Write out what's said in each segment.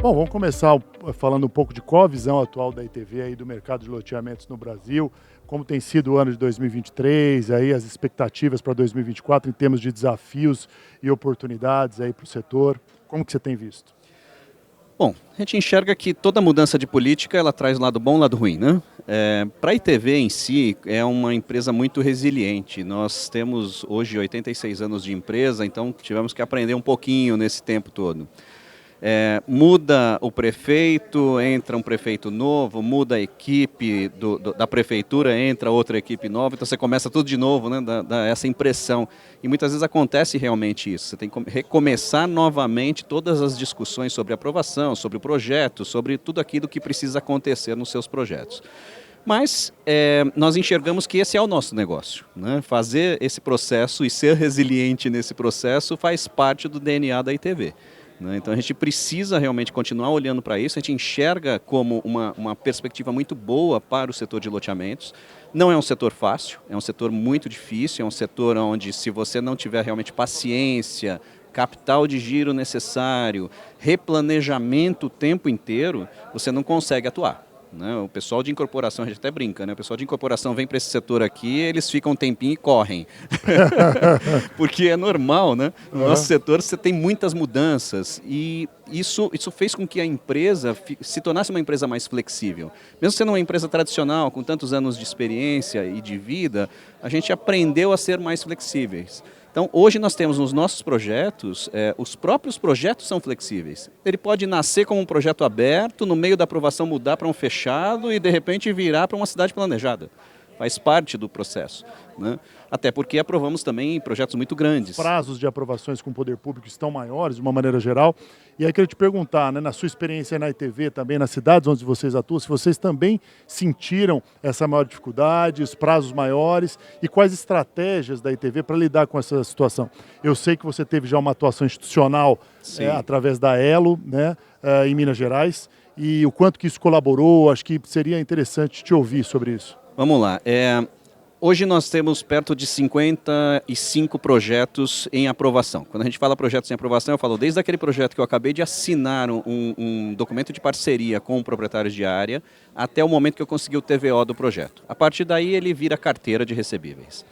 Bom, vamos começar falando um pouco de qual a visão atual da ITV aí do mercado de loteamentos no Brasil, como tem sido o ano de 2023, aí as expectativas para 2024 em termos de desafios e oportunidades aí para o setor. Como que você tem visto? Bom, a gente enxerga que toda mudança de política ela traz lado bom e lado ruim, né? Para a ITV em si, é uma empresa muito resiliente. Nós temos hoje 86 anos de empresa, então tivemos que aprender um pouquinho nesse tempo todo. Muda o prefeito, entra um prefeito novo, muda a equipe da prefeitura, entra outra equipe nova, então você começa tudo de novo, né? Dá essa impressão. E muitas vezes acontece realmente isso. Você tem que recomeçar novamente todas as discussões sobre aprovação, sobre o projeto, sobre tudo aquilo que precisa acontecer nos seus projetos. Mas nós enxergamos que esse é o nosso negócio, né? Fazer esse processo e ser resiliente nesse processo faz parte do DNA da ITV. Então a gente precisa realmente continuar olhando para isso, a gente enxerga como uma perspectiva muito boa para o setor de loteamentos. Não é um setor fácil, é um setor muito difícil, é um setor onde se você não tiver realmente paciência, capital de giro necessário, replanejamento o tempo inteiro, você não consegue atuar. O pessoal de incorporação, a gente até brinca, né? O pessoal de incorporação vem para esse setor aqui, eles ficam um tempinho e correm. Porque é normal, né? No nosso setor você tem muitas mudanças e isso fez com que a empresa se tornasse uma empresa mais flexível. Mesmo sendo uma empresa tradicional, com tantos anos de experiência e de vida, a gente aprendeu a ser mais flexíveis. Então, hoje nós temos nos nossos projetos, os próprios projetos são flexíveis. Ele pode nascer como um projeto aberto, no meio da aprovação mudar para um fechado e, de repente, virar para uma cidade planejada. Faz parte do processo, né? Até porque aprovamos também projetos muito grandes. Os prazos de aprovações com o poder público estão maiores, de uma maneira geral. E aí queria te perguntar, né, na sua experiência na ITV, também nas cidades onde vocês atuam, se vocês também sentiram essa maior dificuldade, os prazos maiores e quais estratégias da ITV para lidar com essa situação. Eu sei que você teve já uma atuação institucional através da Elo, né, em Minas Gerais, e o quanto que isso colaborou, acho que seria interessante te ouvir sobre isso. Vamos lá. Hoje nós temos perto de 55 projetos em aprovação. Quando a gente fala projetos em aprovação, eu falo desde aquele projeto que eu acabei de assinar um documento de parceria com proprietários de área, até o momento que eu consegui o TVO do projeto. A partir daí ele vira carteira de recebíveis.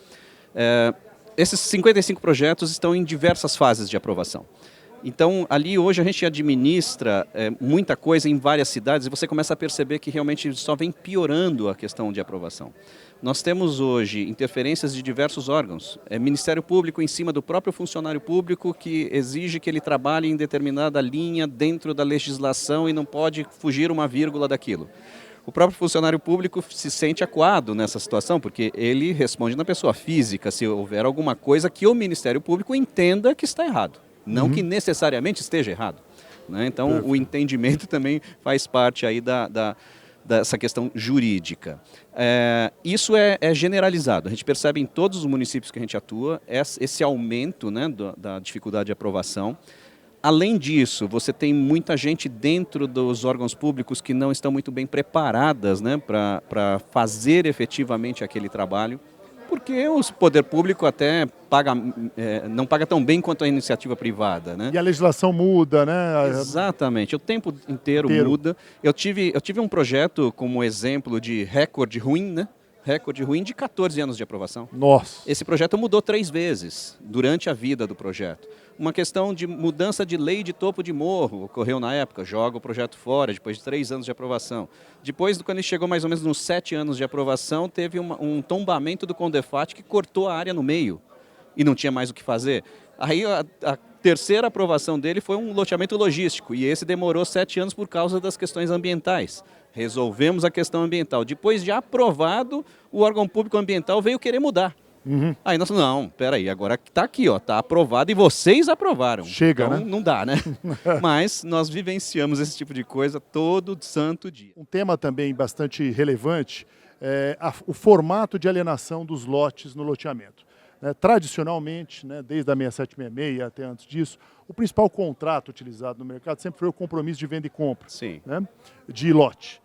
Esses 55 projetos estão em diversas fases de aprovação. Então, ali hoje a gente administra muita coisa em várias cidades e você começa a perceber que realmente só vem piorando a questão de aprovação. Nós temos hoje interferências de diversos órgãos. Ministério Público em cima do próprio funcionário público que exige que ele trabalhe em determinada linha dentro da legislação e não pode fugir uma vírgula daquilo. O próprio funcionário público se sente acuado nessa situação, porque ele responde na pessoa física se houver alguma coisa que o Ministério Público entenda que está errado. Não que necessariamente esteja errado, né? Então, perfeito. O entendimento também faz parte aí dessa questão jurídica. Isso é generalizado. A gente percebe em todos os municípios que a gente atua esse aumento, né, da dificuldade de aprovação. Além disso, você tem muita gente dentro dos órgãos públicos que não estão muito bem preparadas, né, para fazer efetivamente aquele trabalho. Porque o poder público até não paga tão bem quanto a iniciativa privada, né? E a legislação muda, né? Exatamente, o tempo inteiro muda. Eu tive um projeto como exemplo de recorde ruim, né? Recorde ruim de 14 anos de aprovação. Nossa! Esse projeto mudou 3 vezes durante a vida do projeto. Uma questão de mudança de lei de topo de morro ocorreu na época, joga o projeto fora, depois de 3 anos de aprovação. Depois, quando ele chegou mais ou menos nos 7 anos de aprovação, teve um tombamento do Condefat que cortou a área no meio e não tinha mais o que fazer. Aí a terceira aprovação dele foi um loteamento logístico e esse demorou 7 anos por causa das questões ambientais. Resolvemos a questão ambiental. Depois de aprovado, o órgão público ambiental veio querer mudar. Aí nós falamos, não, peraí, agora está aqui, está aprovado e vocês aprovaram. Chega, então, né? Não dá, né? Mas nós vivenciamos esse tipo de coisa todo santo dia. Um tema também bastante relevante é o formato de alienação dos lotes no loteamento. Tradicionalmente, né, desde a 6766 até antes disso, o principal contrato utilizado no mercado sempre foi o compromisso de venda e compra. Sim. Né, de lote.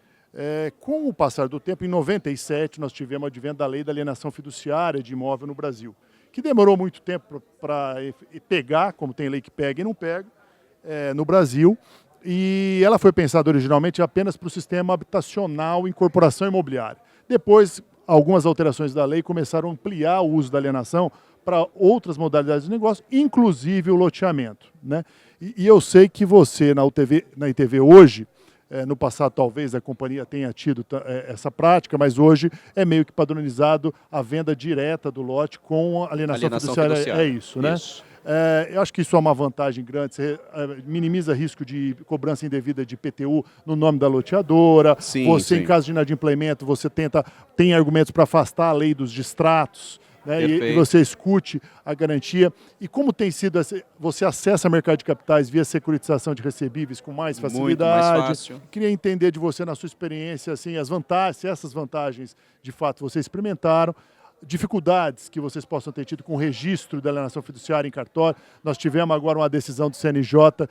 Com o passar do tempo, em 97, nós tivemos o advento da lei da alienação fiduciária de imóvel no Brasil, que demorou muito tempo para pegar, como tem lei que pega e não pega, no Brasil, e ela foi pensada originalmente apenas para o sistema habitacional incorporação imobiliária. Depois, algumas alterações da lei começaram a ampliar o uso da alienação para outras modalidades de negócio, inclusive o loteamento, né? E eu sei que você, na ITV hoje, no passado talvez a companhia tenha tido essa prática, mas hoje é meio que padronizado a venda direta do lote com a alienação fiduciária. É isso, né? Isso. Eu acho que isso é uma vantagem grande, você minimiza risco de cobrança indevida de IPTU no nome da loteadora, Sim, você, sim. em caso de inadimplemento, você tem argumentos para afastar a lei dos distratos, né, e você escute a garantia. E como tem sido, você acessa o mercado de capitais via securitização de recebíveis com mais facilidade? Muito mais fácil. Queria entender de você, na sua experiência, assim, as vantagens, se essas vantagens, de fato, vocês experimentaram, dificuldades que vocês possam ter tido com o registro da alienação fiduciária em cartório. Nós tivemos agora uma decisão do CNJ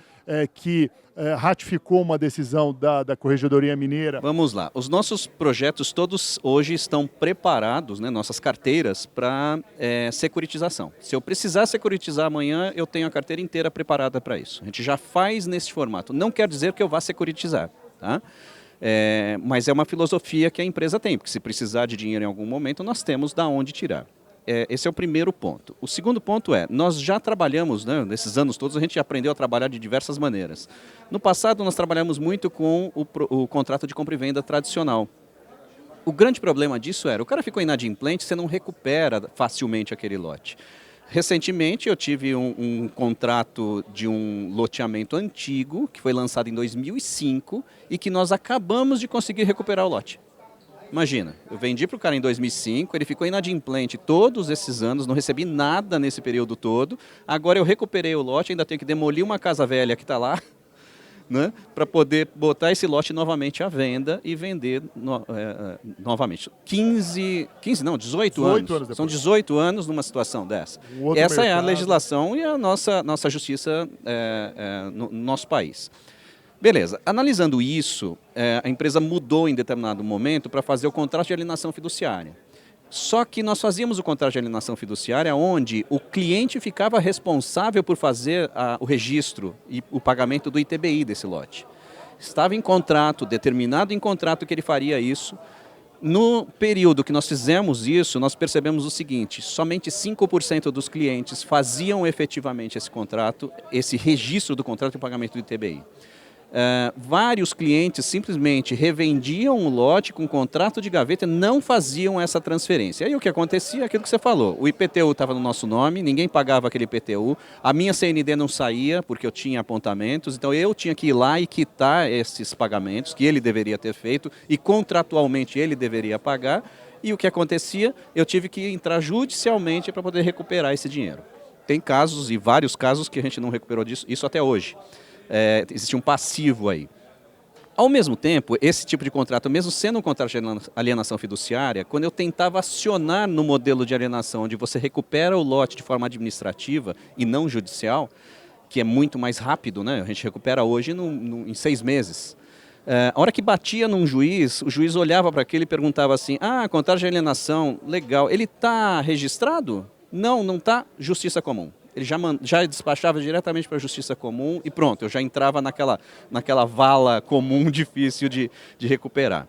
que ratificou uma decisão da Corregedoria Mineira. Vamos lá. Os nossos projetos todos hoje estão preparados, né, nossas carteiras, para securitização. Se eu precisar securitizar amanhã, eu tenho a carteira inteira preparada para isso. A gente já faz nesse formato. Não quer dizer que eu vá securitizar, tá? Mas é uma filosofia que a empresa tem, porque se precisar de dinheiro em algum momento, nós temos da onde tirar. Esse é o primeiro ponto. O segundo ponto nós já trabalhamos, né, nesses anos todos, a gente aprendeu a trabalhar de diversas maneiras. No passado, nós trabalhamos muito com o contrato de compra e venda tradicional. O grande problema disso o cara ficou inadimplente, você não recupera facilmente aquele lote. Recentemente eu tive um contrato de um loteamento antigo, que foi lançado em 2005 e que nós acabamos de conseguir recuperar o lote. Imagina, eu vendi para o cara em 2005, ele ficou inadimplente todos esses anos, não recebi nada nesse período todo. Agora eu recuperei o lote, ainda tenho que demolir uma casa velha que está lá, né, para poder botar esse lote novamente à venda e vender novamente. 18 anos. São 18 anos numa situação dessa. Essa é a legislação e a nossa justiça no nosso país. Beleza, analisando isso, a empresa mudou em determinado momento para fazer o contrato de alienação fiduciária. Só que nós fazíamos o contrato de alienação fiduciária onde o cliente ficava responsável por fazer o registro e o pagamento do ITBI desse lote. Estava em contrato, determinado em contrato que ele faria isso. No período que nós fizemos isso, nós percebemos o seguinte: somente 5% dos clientes faziam efetivamente esse contrato, esse registro do contrato e pagamento do ITBI. Vários clientes simplesmente revendiam o lote com contrato de gaveta e não faziam essa transferência. Aí o que acontecia é aquilo que você falou: o IPTU estava no nosso nome, ninguém pagava aquele IPTU, a minha CND não saía porque eu tinha apontamentos, então eu tinha que ir lá e quitar esses pagamentos que ele deveria ter feito e contratualmente ele deveria pagar. E o que acontecia? Eu tive que entrar judicialmente para poder recuperar esse dinheiro. Tem casos e vários casos que a gente não recuperou isso até hoje. Existe um passivo aí. Ao mesmo tempo, esse tipo de contrato, mesmo sendo um contrato de alienação fiduciária, quando eu tentava acionar no modelo de alienação, onde você recupera o lote de forma administrativa e não judicial, que é muito mais rápido, né? A gente recupera hoje em 6 meses. A hora que batia num juiz, o juiz olhava para aquele e perguntava assim: contrato de alienação, legal, ele está registrado? Não, não está, justiça comum. Ele já despachava diretamente para a Justiça Comum e pronto, eu já entrava naquela vala comum difícil de recuperar.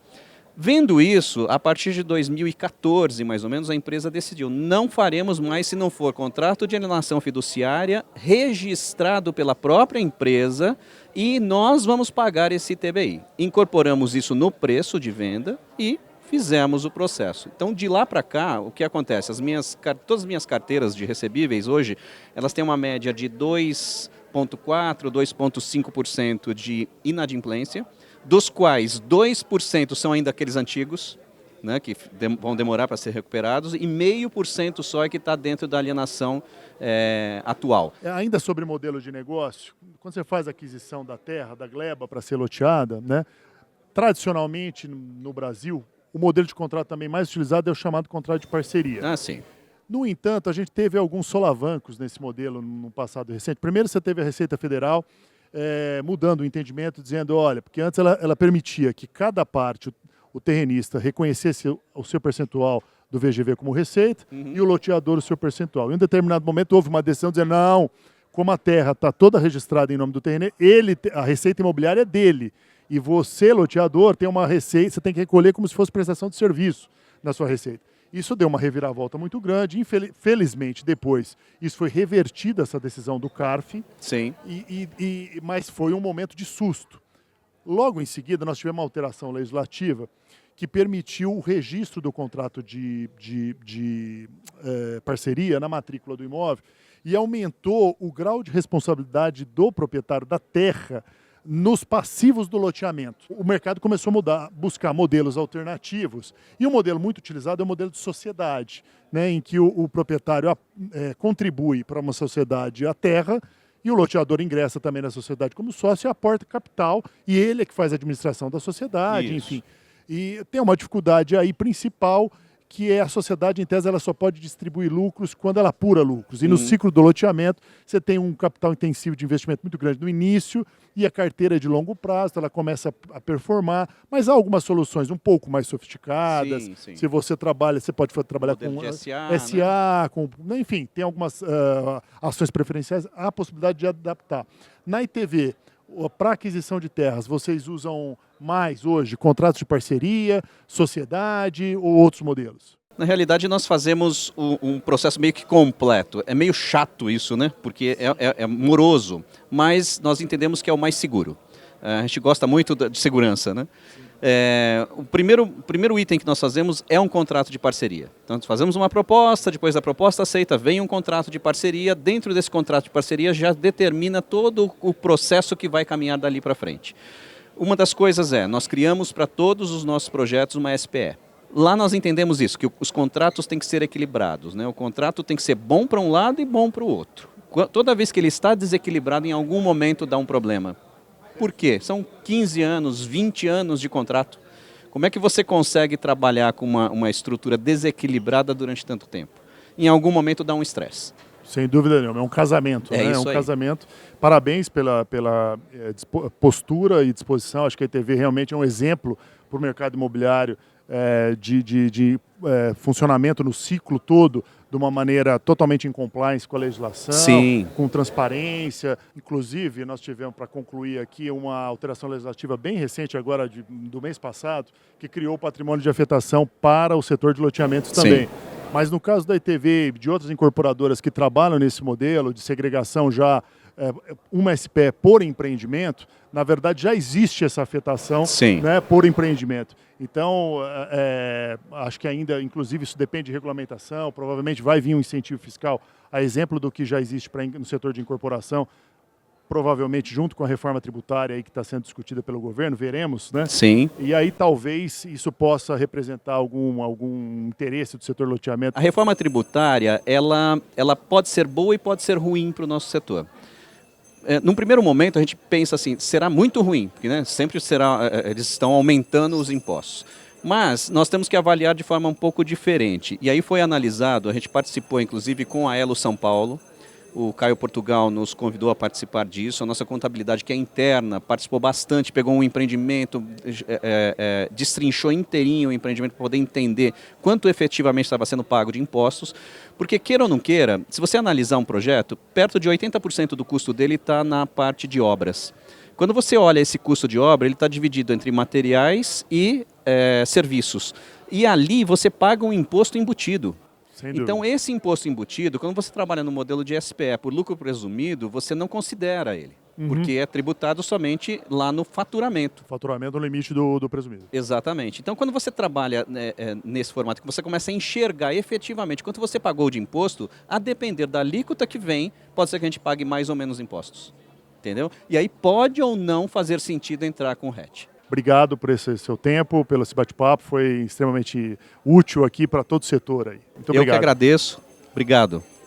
Vendo isso, a partir de 2014, mais ou menos, a empresa decidiu: não faremos mais se não for contrato de alienação fiduciária registrado pela própria empresa e nós vamos pagar esse ITBI. Incorporamos isso no preço de venda e fizemos o processo. Então, de lá para cá, o que acontece? Todas as minhas carteiras de recebíveis hoje, elas têm uma média de 2,4%, 2,5% de inadimplência, dos quais 2% são ainda aqueles antigos, né, que vão demorar para ser recuperados, e 0,5% só é que está dentro da alienação atual. Ainda sobre modelo de negócio, quando você faz a aquisição da terra, da gleba para ser loteada, né, tradicionalmente no Brasil, o modelo de contrato também mais utilizado é o chamado contrato de parceria. Sim. No entanto, a gente teve alguns solavancos nesse modelo no passado recente. Primeiro, você teve a Receita Federal mudando o entendimento, dizendo: olha, porque antes ela permitia que cada parte, o terrenista, reconhecesse o seu percentual do VGV como receita e o loteador o seu percentual. Em um determinado momento, houve uma decisão dizendo: não, como a terra está toda registrada em nome do terreno, a receita imobiliária é dele. E você, loteador, tem uma receita, você tem que recolher como se fosse prestação de serviço na sua receita. Isso deu uma reviravolta muito grande. Infelizmente, depois, isso foi revertido, essa decisão do CARF. Sim. Mas foi um momento de susto. Logo em seguida, nós tivemos uma alteração legislativa que permitiu o registro do contrato de parceria na matrícula do imóvel e aumentou o grau de responsabilidade do proprietário da terra nos passivos do loteamento. O mercado começou a mudar, buscar modelos alternativos. E um modelo muito utilizado é o modelo de sociedade, né, em que o proprietário contribui para uma sociedade a terra e o loteador ingressa também na sociedade como sócio e aporta capital e ele é que faz a administração da sociedade, Isso. enfim. E tem uma dificuldade aí principal, que é a sociedade, em tese, ela só pode distribuir lucros quando ela apura lucros. E no ciclo do loteamento, você tem um capital intensivo de investimento muito grande no início e a carteira é de longo prazo, ela começa a performar, mas há algumas soluções um pouco mais sofisticadas. Sim, sim. Se você trabalha, você pode trabalhar Modelo com de SA, SA, enfim, tem algumas ações preferenciais, há a possibilidade de adaptar. Na ITV, para aquisição de terras, vocês usam mais hoje contratos de parceria, sociedade ou outros modelos? Na realidade, nós fazemos um processo meio que completo. É meio chato isso, né? Porque é moroso, mas nós entendemos que é o mais seguro. A gente gosta muito de segurança, né? O primeiro item que nós fazemos é um contrato de parceria. Então, nós fazemos uma proposta, depois da proposta aceita, vem um contrato de parceria. Dentro desse contrato de parceria já determina todo o processo que vai caminhar dali para frente. Uma das coisas nós criamos para todos os nossos projetos uma SPE. Lá nós entendemos isso, que os contratos têm que ser equilibrados, né? O contrato tem que ser bom para um lado e bom para o outro. Toda vez que ele está desequilibrado, em algum momento dá um problema. Por quê? São 15 anos, 20 anos de contrato. Como é que você consegue trabalhar com uma estrutura desequilibrada durante tanto tempo? Em algum momento dá um estresse. Sem dúvida nenhuma, é um casamento, né? Isso É um aí. casamento. Parabéns pela postura e disposição. Acho que a ITV realmente é um exemplo para o mercado imobiliário de funcionamento no ciclo todo de uma maneira totalmente em compliance com a legislação, Sim. com transparência. Inclusive, nós tivemos, para concluir aqui, uma alteração legislativa bem recente agora, do mês passado, que criou o patrimônio de afetação para o setor de loteamentos também. Sim. Mas no caso da ITV e de outras incorporadoras que trabalham nesse modelo de segregação já, uma SPE por empreendimento, na verdade já existe essa afetação, né, por empreendimento. Então, acho que ainda, inclusive, isso depende de regulamentação, provavelmente vai vir um incentivo fiscal, a exemplo do que já existe no setor de incorporação, provavelmente junto com a reforma tributária aí que está sendo discutida pelo governo, veremos, né? Sim. E aí talvez isso possa representar algum interesse do setor loteamento. A reforma tributária, ela pode ser boa e pode ser ruim para o nosso setor. Num primeiro momento a gente pensa assim, será muito ruim, porque né, sempre eles estão aumentando os impostos. Mas nós temos que avaliar de forma um pouco diferente. E aí foi analisado, a gente participou inclusive com a Elo São Paulo, o Caio Portugal nos convidou a participar disso, a nossa contabilidade que é interna participou bastante, pegou um empreendimento, destrinchou inteirinho o empreendimento para poder entender quanto efetivamente estava sendo pago de impostos, porque queira ou não queira, se você analisar um projeto, perto de 80% do custo dele está na parte de obras. Quando você olha esse custo de obra, ele está dividido entre materiais e serviços. E ali você paga um imposto embutido. Então, esse imposto embutido, quando você trabalha no modelo de SPE por lucro presumido, você não considera ele, porque é tributado somente lá no faturamento. Faturamento no limite do presumido. Exatamente. Então, quando você trabalha nesse formato, que você começa a enxergar efetivamente quanto você pagou de imposto, a depender da alíquota que vem, pode ser que a gente pague mais ou menos impostos. Entendeu? E aí pode ou não fazer sentido entrar com o RET. Obrigado por esse seu tempo, pelo esse bate-papo, foi extremamente útil aqui para todo o setor aí. Muito obrigado. Eu que agradeço. Obrigado.